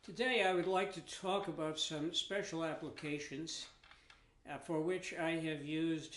Today I would like to talk about some special applications for which I have used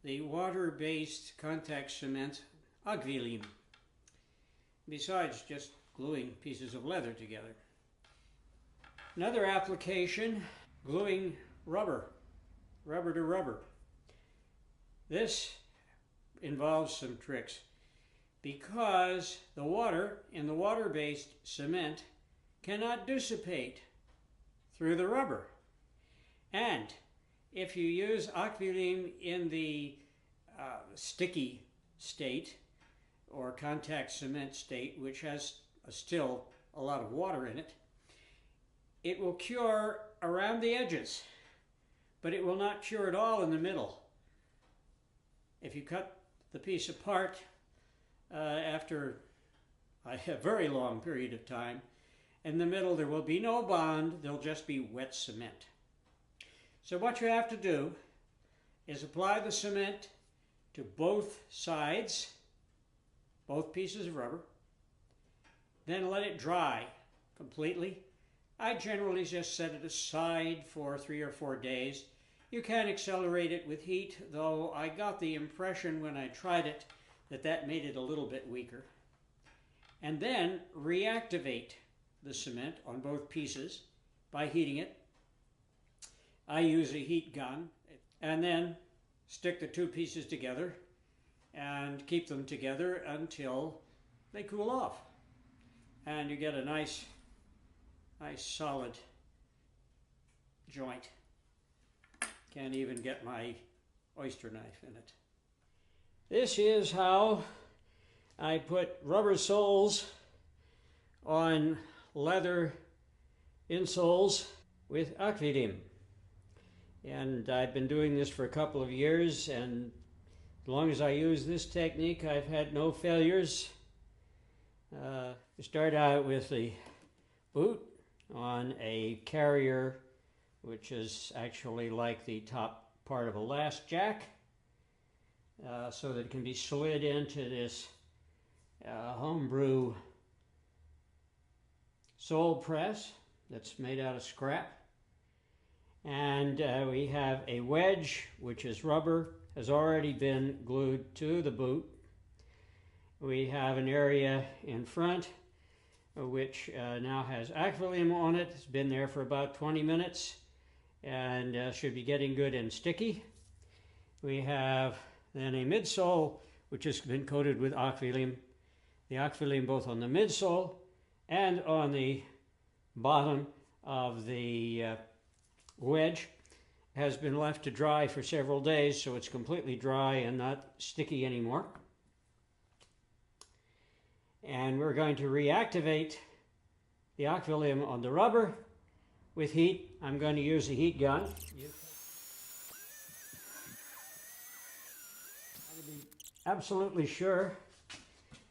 the water-based contact cement Aquilim, besides just gluing pieces of leather together. Another application, gluing rubber to rubber. This involves some tricks because the water in the water-based cement cannot dissipate through the rubber. And if you use Aquilim in the sticky state or contact cement state, which has still a lot of water in it, it will cure around the edges, but it will not cure at all in the middle. If you cut the piece apart after a very long period of time, in the middle there will be no bond, there'll just be wet cement. So what you have to do is apply the cement to both sides, both pieces of rubber, then let it dry completely. I generally just set it aside for 3 or 4 days. You can accelerate it with heat, though I got the impression when I tried it that made it a little bit weaker. And then reactivate the cement on both pieces by heating it. I use a heat gun, and then stick the two pieces together and keep them together until they cool off. And you get a nice solid joint. Can't even get my oyster knife in it. This is how I put rubber soles on leather insoles with Aquilim. And I've been doing this for a couple of years, and as long as I use this technique, I've had no failures. We start out with the boot on a carrier, which is actually like the top part of a last jack, so that it can be slid into this homebrew sole press that's made out of scrap. And we have a wedge, which is rubber, has already been glued to the boot. We have an area in front which now has Aquilim on it. It's been there for about 20 minutes and should be getting good and sticky. We have then a midsole which has been coated with Aquilim. The Aquilim both on the midsole and on the bottom of the wedge has been left to dry for several days, so it's completely dry and not sticky anymore. And we're going to reactivate the Aquilim on the rubber with heat. I'm going to use a heat gun. I'm going to be absolutely sure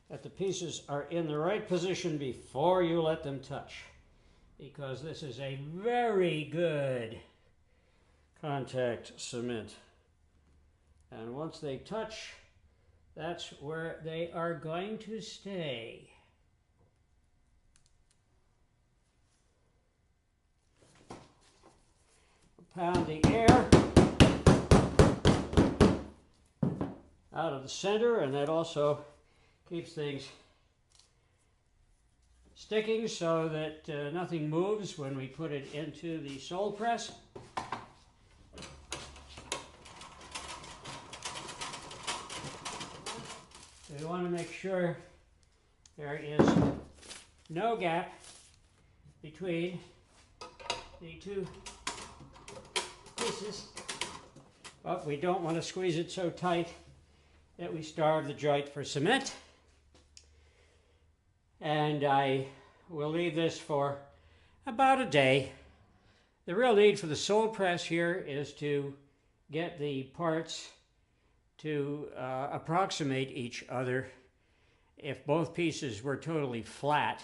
that the pieces are in the right position before you let them touch, because this is a very good contact cement. And once they touch, that's where they are going to stay. Pound the air out of the center, and that also keeps things sticking so that nothing moves when we put it into the sole press. We want to make sure there is no gap between the two pieces, but we don't want to squeeze it so tight that we starve the joint for cement. And I will leave this for about a day. The real need for the sole press here is to get the parts to approximate each other. If both pieces were totally flat,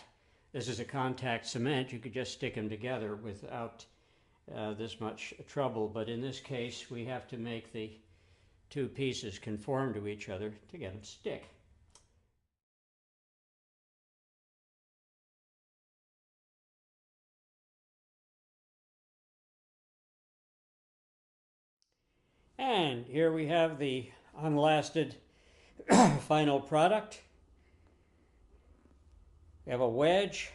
this is a contact cement, you could just stick them together without this much trouble. But in this case, we have to make the two pieces conform to each other to get them stick. And here we have the unlasted final product. We have a wedge,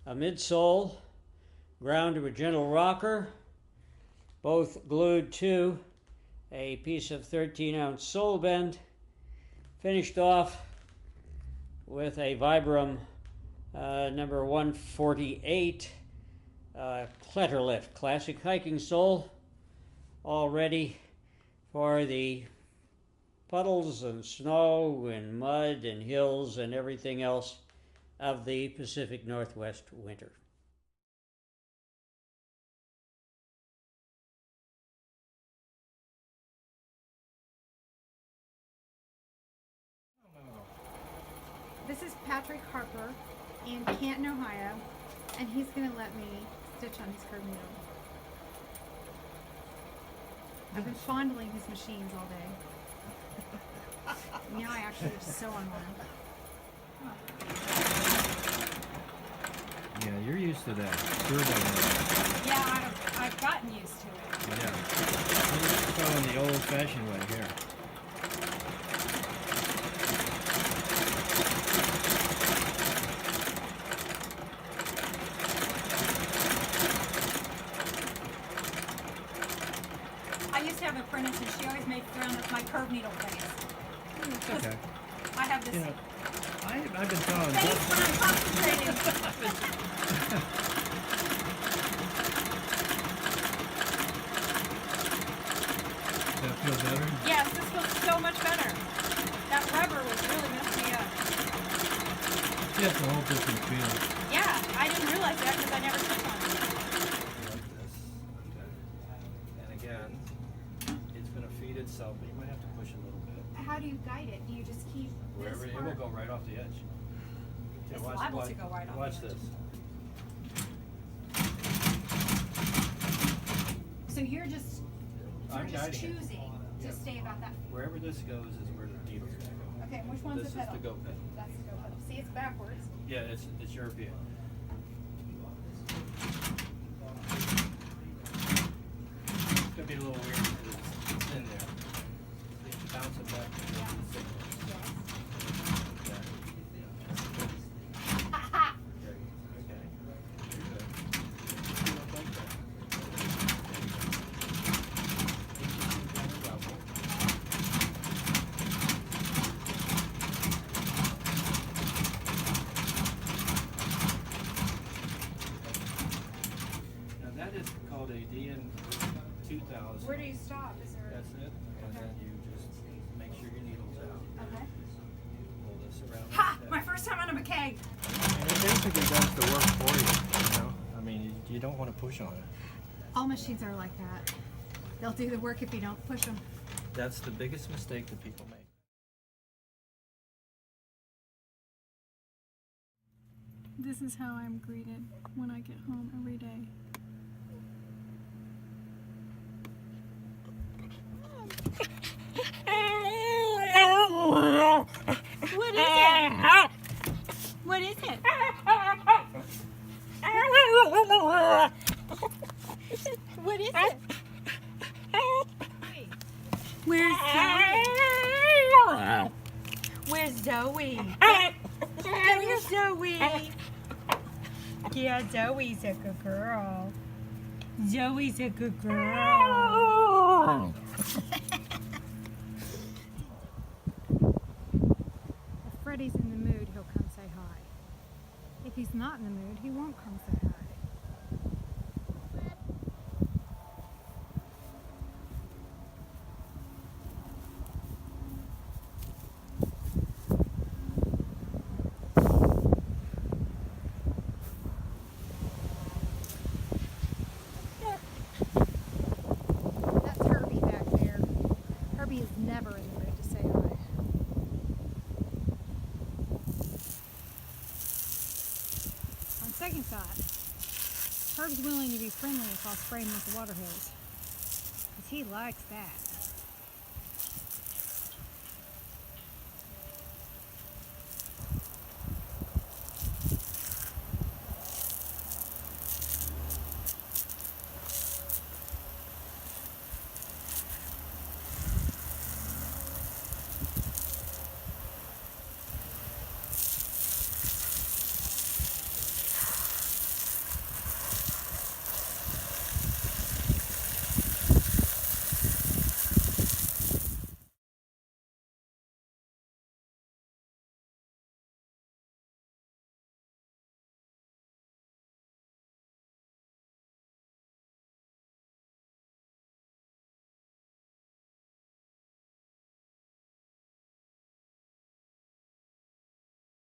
a midsole, ground to a gentle rocker, both glued to a piece of 13-ounce sole bend, finished off with a Vibram number 148 Kletter Lift classic hiking sole, all ready for the puddles and snow and mud and hills and everything else of the Pacific Northwest winter. This is Patrick Harper in Canton, Ohio, and he's going to let me stitch on his curved needle. I've been fondling his machines all day. Now I actually just sew on one. Yeah, you're used to that. Turbo. Yeah, I've gotten used to it. Yeah. You're going the old-fashioned way here. I used to have an apprentice, and she always made fun of my curved needle face. Okay. I have this You know, I've been telling face when I'm concentrating. Does that feel better? Yes, this feels so much better. That rubber was really messing me up. Yeah, it's a whole different feel. Yeah, I didn't realize that because I never took one. Like this. And again, it's going to feed itself, but you might have to push a little bit. How do you guide it? Do you just keep Wherever this it will go right off the edge. It's Yeah, liable to go right off Watch the edge. this. So you're just I'm guiding it. choosing to Yeah. stay about that. Wherever this goes is where the needle's going to go. Okay, which one's This the is pedal? the go pedal. That's the go pedal. See, it's backwards. Yeah, it's European. It's gonna be a little weird because it's in there. You have to bounce it back and go to the signal. Yes. Yeah. Okay. Very good. You don't like that. Now that is called a DN 2000. Where do you stop? Is there? That's it. And then you just make sure your needle's out. Okay. Pull this around. Ha! like My that. first time on a McKay. And it basically does the work for you, you know? I mean, you don't want to push on it. All machines are like that. They'll do the work if you don't push them. That's the biggest mistake that people make. This is how I'm greeted when I get home every day. What is it? What is it? What is it? Where's Zoe? Where's Zoe? Where's Zoe? Yeah, Zoe's a good girl. Zoe's a good girl. If Freddie's in the mood, he'll come say hi. If he's not in the mood, he won't come say hi. That's Herbie back there. Herbie is never in the mood to say hi. On second thought, Herb's willing to be friendly if I'll spray him with the water hose. Because he likes that.